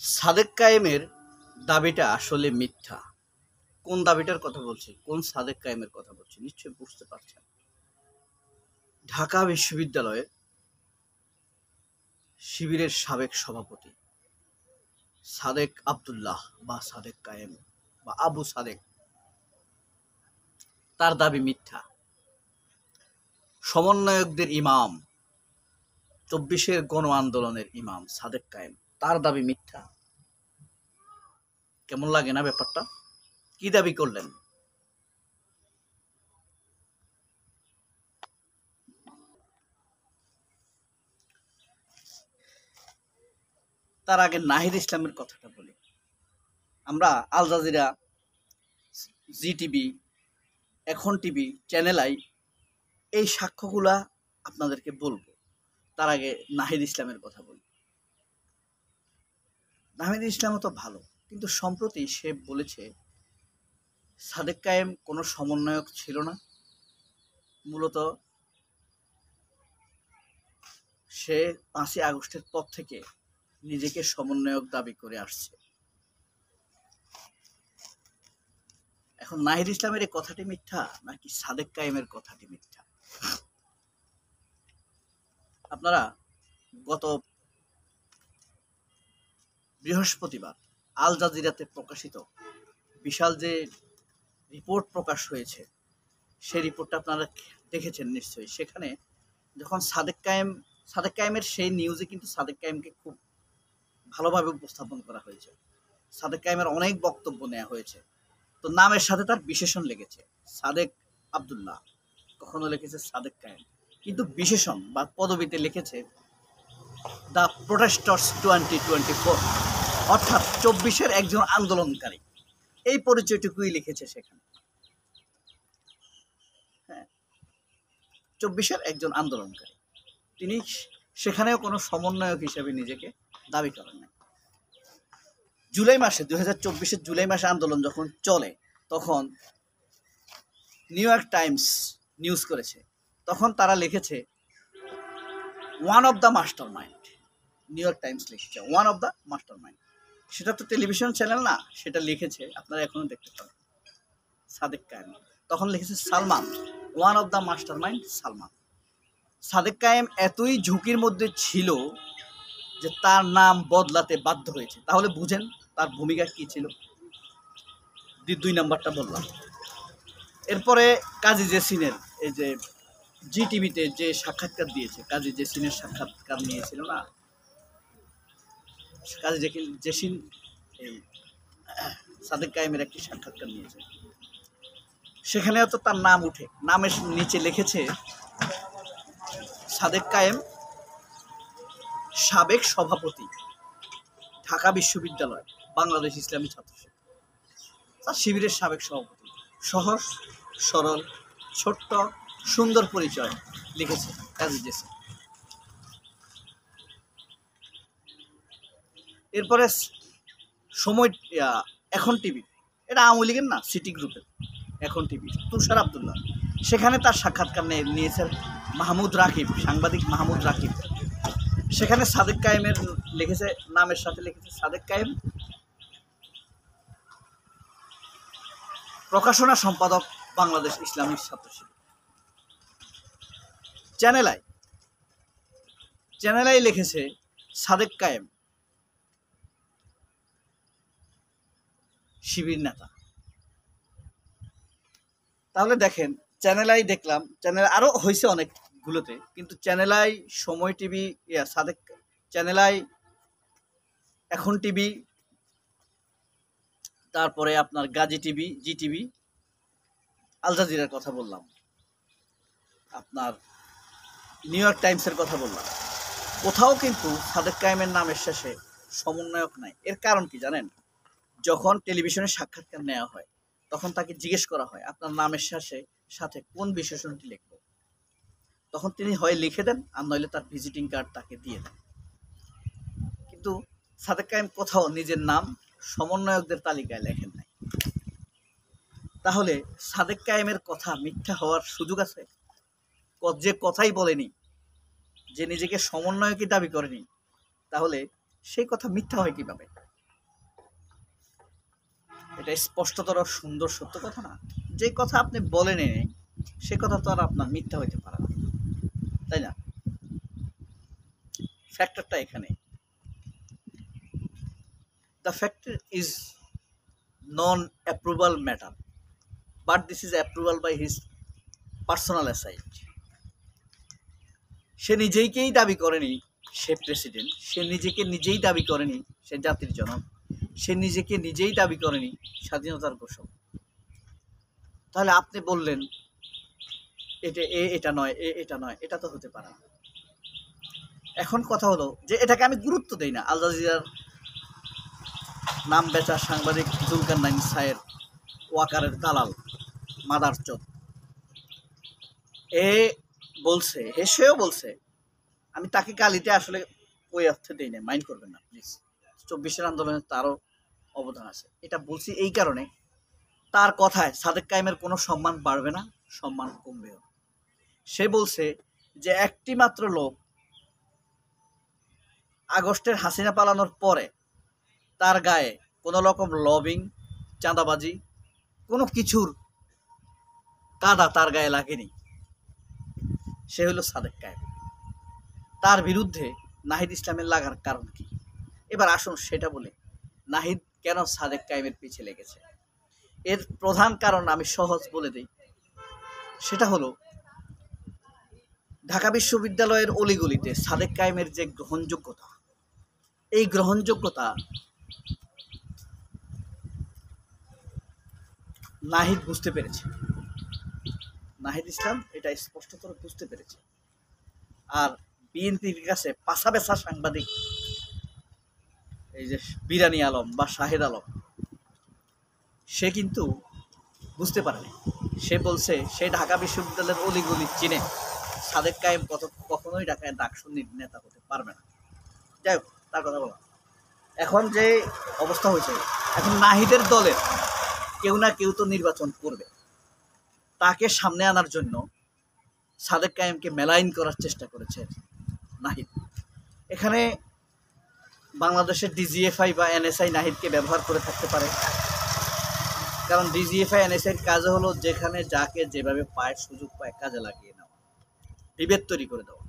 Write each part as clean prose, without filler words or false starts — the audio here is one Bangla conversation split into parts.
সাদেক কায়েমের দাবিটা আসলে মিথ্যা। কোন দাবিটার কথা বলছি, কোন সাদেক কায়েমের কথা বলছি নিশ্চয়ই বুঝতে পারছেন। ঢাকা বিশ্ববিদ্যালয়ে শিবিরের সাবেক সভাপতি সাদেক আব্দুল্লাহ বা সাদেক কায়েম বা আবু সাদেক, তার দাবি মিথ্যা। সমন্বয়কদের ইমাম, ২৪-এর গণ আন্দোলনের ইমাম সাদেক কায়েম, তার দাবি মিথ্যা। কেমন লাগে না ব্যাপারটা? কি দাবি করলেন? তার আগে নাহিদ ইসলামের কথাটা বলি। আমরা আল জাজিরা, জি টিভি, এখন টিভি, চ্যানেল আই, এই সাক্ষ্যগুলা আপনাদেরকে বলবো। তার আগে নাহিদ ইসলামের কথা বলি। নাহিদ ইসলামও তো ভালো, কিন্তু সম্প্রতি সে বলেছে সাদেক কায়েম কোনো সমন্বয়ক ছিল না। মূলত সে ৫ই আগস্টের পর থেকে নিজেকে সমন্বয়ক দাবি করে আসছে। এখন নাহিদ ইসলামের এই কথাটি মিথ্যা নাকি সাদেক কায়েমের কথাটি মিথ্যা? আপনারা গত বৃহস্পতিবার আল জাজিরাতে প্রকাশিত বিশাল যে রিপোর্ট প্রকাশ হয়েছে, সেই রিপোর্টটা আপনারা দেখেছেন নিশ্চয়ই। সেখানে যখন সাদেক কায়েমের সেই নিউজে কিন্তু সাদেক কায়েমকে খুব ভালোভাবে উপস্থাপন করা হয়েছে। সাদেক কায়েমের অনেক বক্তব্য নেওয়া হয়েছে। তো নামের সাথে তার বিশেষণ লেগেছে সাদেক আব্দুল্লাহ, কখনো লিখেছে সাদেক কায়েম, কিন্তু বিশেষণ বা পদবিতে লিখেছে দ্য প্রোটেস্টার্স 2024, অর্থাৎ ২৪-এর একজন আন্দোলনকারী। এই পরিচয়টুকুই লিখেছে সেখানে। হ্যাঁ, ২৪-এর একজন আন্দোলনকারী। তিনি সেখানেও কোনো সমন্বয়ক হিসেবে নিজেকে দাবি করেন না। জুলাই মাসে ২০২৪-এর জুলাই মাসে আন্দোলন যখন চলে, তখন নিউ ইয়র্ক টাইমস নিউজ করেছে। তখন তারা লিখেছে one of the master mind. New York Times লিখেছে one of the master mind. সেটা তো টেলিভিশন চ্যানেল না, সেটা লিখেছে, আপনারা এখনো দেখতে পাবেন, সাদেক কায়েম। তখন লিখেছে Salman, one of the master mind Salman. Sadek কায়েম এতই ঝুঁকির মধ্যে ছিল যে তার নাম বদলাতে বাধ্য হয়েছে। তাহলে বুঝেন তার ভূমিকা কি ছিল। ২ নাম্বারটা বললাম। এরপরে কাজী জেসিনের, এই যে জি টিভিতে যে সাক্ষাৎকার দিয়েছে, কাজী জেসিনের সাক্ষাৎকার নিয়েছিল না, কাজী জেসিন এই সাদেক কায়েমের একটি সাক্ষাৎকার নিয়েছে। সেখানেও তো তার নাম উঠে, নামের নিচে লিখেছে সাদেক কায়েম সাবেক সভাপতি ঢাকা বিশ্ববিদ্যালয় বাংলাদেশ ইসলামী ছাত্র সংঘ, তার শিবিরের সাবেক সভাপতি। সহজ সরল ছোট্ট সুন্দর পরিচয় লিখেছে কাজী জেসিন। এরপরে সময়, এখন টিভি, এটা আওয়ামী লীগের না, সিটি গ্রুপের এখন টিভি, তুষার আব্দুল্লাহ, সেখানে তার সাক্ষাৎকার নিয়েছেন মাহমুদ রাকিব, সাংবাদিক মাহমুদ রাকিব। সেখানে সাদেক কায়েমের লিখেছে, নামের সাথে লিখেছে সাদেক কায়েম প্রকাশনা সম্পাদক বাংলাদেশ ইসলামী ছাত্র শিবির। চ্যানেল আই লিখেছে সাদেক কায়েম শিবির নেতা। তাহলে দেখেন, চ্যানেল আই দেখলাম, চ্যানেল আরও হয়েছে অনেকগুলোতে, কিন্তু চ্যানেল আই, সময় টিভি, সাদেক, চ্যানেল আই, এখন টিভি, তারপরে আপনার গাজী টিভি, জি টিভি, আল জাজিরার কথা বললাম, আপনার নিউ ইয়র্ক টাইমসের কথা বললাম, কোথাও কিন্তু সাদেক কায়েমের নামের শেষে সমন্বয়ক নাই। এর কারণ কি জানেন? যখন টেলিভিশনে সাক্ষাৎকার নেওয়া হয়, তখন তাকে জিজ্ঞেস করা হয় আপনার নামের সাথে কোন বিশেষণটি লিখব, তখন তিনি হয় লিখে দেন, আর নইলে তার ভিজিটিং কার্ড তাকে দিয়ে দেন। কিন্তু সাদেক কায়েম কোথাও নিজের নাম সমন্বয়কদের তালিকায় লেখেন নাই। তাহলে সাদেক কায়েমের কথা মিথ্যা হওয়ার সুযোগ আছে? যে কথাই বলেনি, যে নিজেকে সমন্বয়কই দাবি করেনি, তাহলে সেই কথা মিথ্যা হয় কিভাবে? এটা স্পষ্টতর সুন্দর সত্য কথা না? যে কথা আপনি বলেন সে কথা তো আর আপনার মিথ্যা হইতে পারে না, তাই না? ফ্যাক্টরটা এখানে, the factor is non approval matter, but this is approval by his personal aside. সে নিজেকেই দাবি করেনি সে প্রেসিডেন্ট, সে নিজেকে নিজেই দাবি করেনি সে জাতির জনক, সে নিজেকে নিজেই দাবি করেনি স্বাধীনতার ঘোষক। তাহলে আপনি বললেন এটা নয়, এটা নয়, এটা তো হতে পারে না। এখন কথা হলো যে এটাকে আমি গুরুত্ব দেই না। আল জাজিরার নাম বেচা সাংবাদিক জুলকারনাইন সায়ের ওয়াকারের দালাল মাদারচোদ বলছে, সেও বলছে, আমি তাকে গালিতে আসলে ওই অর্থে দিই না, মাইন্ড করবেন না প্লিজ। 24-এর আন্দোলনে তারও অবদান আছে। এটা বলছি এই কারণে, তার কথায় সাদেক কায়েমের কোনো সম্মান বাড়বে না, সম্মান কমবেও। সে বলছে যে একটি মাত্র লোক আগস্টের হাসিনা পালানোর পরে তার গায়ে কোনো রকম লবিং, চাঁদাবাজি, কোনো কিছুর কাদা তার গায়ে লাগেনি, সে হলো সাদেক কায়েম। তার বিরুদ্ধে নাহিদ ইসলামের লাগার কারণ কি? এবার আসুন সেটা বলে, নাহিদ কেন সাদেক কায়েমের পিছে লেগেছে। এর প্রধান কারণ আমি সহজ বলে দিই, সেটা হলো ঢাকা বিশ্ববিদ্যালয়ের অলিগলিতে সাদেক কায়েমের যে গ্রহণযোগ্যতা, এই গ্রহণযোগ্যতা নাহিদ বুঝতে পেরেছে, নাহিদ ইসলাম এটা স্পষ্টতর বুঝতে পেরেছে। আর বিএনপির কাছে পাশা বেসা সাংবাদিক এই যে বিরানি আলম বা শাহেদ আলম, সে কিন্তু বুঝতে পারেনি। সে বলছে সে ঢাকা বিশ্ববিদ্যালয়ের অলিগলি চিনে, সাদেক কায়েম কখনোই ঢাকায় ডাকসুন্নির নেতা হতে পারবে না। যাই হোক, তার কথা বলা, এখন যে অবস্থা হয়েছে, এখন নাহিদের দলের কেউ না কেউ তো নির্বাচন করবে, তাকে সামনে আনার জন্য সাদেক কায়েমকে মেলাইন করার চেষ্টা করেছে নাহিদ। এখানে বাংলাদেশের ডিজিএফআই বা এনএসআই নাহিদকে ব্যবহার করে থাকতে পারে, কারণ ডিজিএফআই এনএসআইয়ের কাজ হলো যেখানে যাকে যেভাবে পায় সুযোগ পায় কাজে লাগিয়ে নেওয়া, বিভেদ তৈরি করে দেওয়া।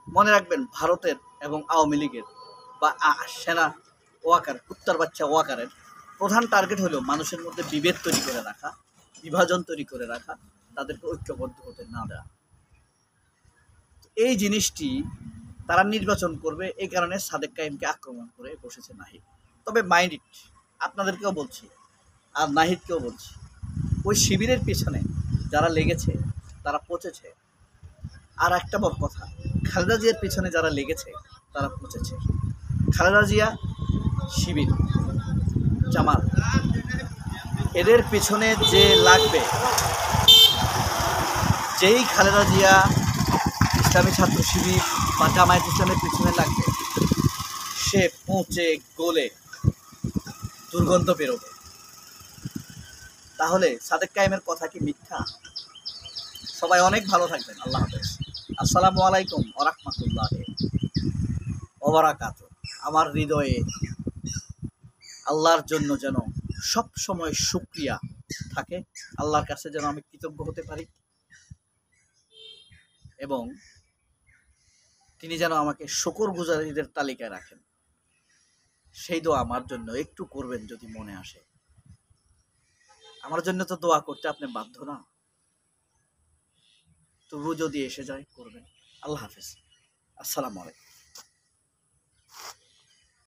মনে রাখবেন, ভারতের এবং আওয়ামী লীগের বা সেনা ওয়াকার, কুত্তার বাচ্চা ওয়াকারের প্রধান টার্গেট হলো মানুষের মধ্যে বিভেদ তৈরি করে রাখা, বিভাজন তৈরি করে রাখা, তাদেরকে ঐক্যবদ্ধ হতে না দেওয়া। এই জিনিসটি তারা নির্বাচন করবে, এই কারণে সাদেক কায়েমকে আক্রমণ করে বসেছে নাহিদ। তবে মাইন্ড ইট, আপনাদেরকেও বলছি আর নাহিদকেও বলছি, ওই শিবিরের পেছনে যারা লেগেছে তারা পচেছে। আর একটা বড় কথা, খালেদা জিয়ার পেছনে যারা লেগেছে তারা পচেছে। খালেদা জিয়া, শিবির, জামাত, এদের পেছনে যে লাগবে, যেই খালেদা জিয়া, ইসলামী ছাত্র শিবির বা জামায়াত ইসলামের পেছনে লাগবে, সে পচে গলে দুর্গন্ধ বেরোবে। তাহলে সাদেক কায়েমের কথা কি মিথ্যা? সবাই অনেক ভালো থাকবেন। আল্লাহ হাফেজ। আসসালামু আলাইকুম ওয়া রাহমাতুল্লাহি ওয়া বারাকাতুহু। আমার হৃদয়ে আল্লাহর জন্য যেন সব সময় শুকরিয়া থাকে, আল্লাহর কাছে যেন আমি কৃতজ্ঞ হতে পারি, এবং তিনি যেন আমাকে শুকরগুজারীদের তালিকায় রাখেন। সেই দোয়া আমার জন্য একটু করবেন যদি মনে আসে। আমার জন্য তো দোয়া করতে আপনি বাধ্য না, তবু যদি এসে যায় করবেন। আল্লাহ হাফেজ। আসসালামু আলাইকুম।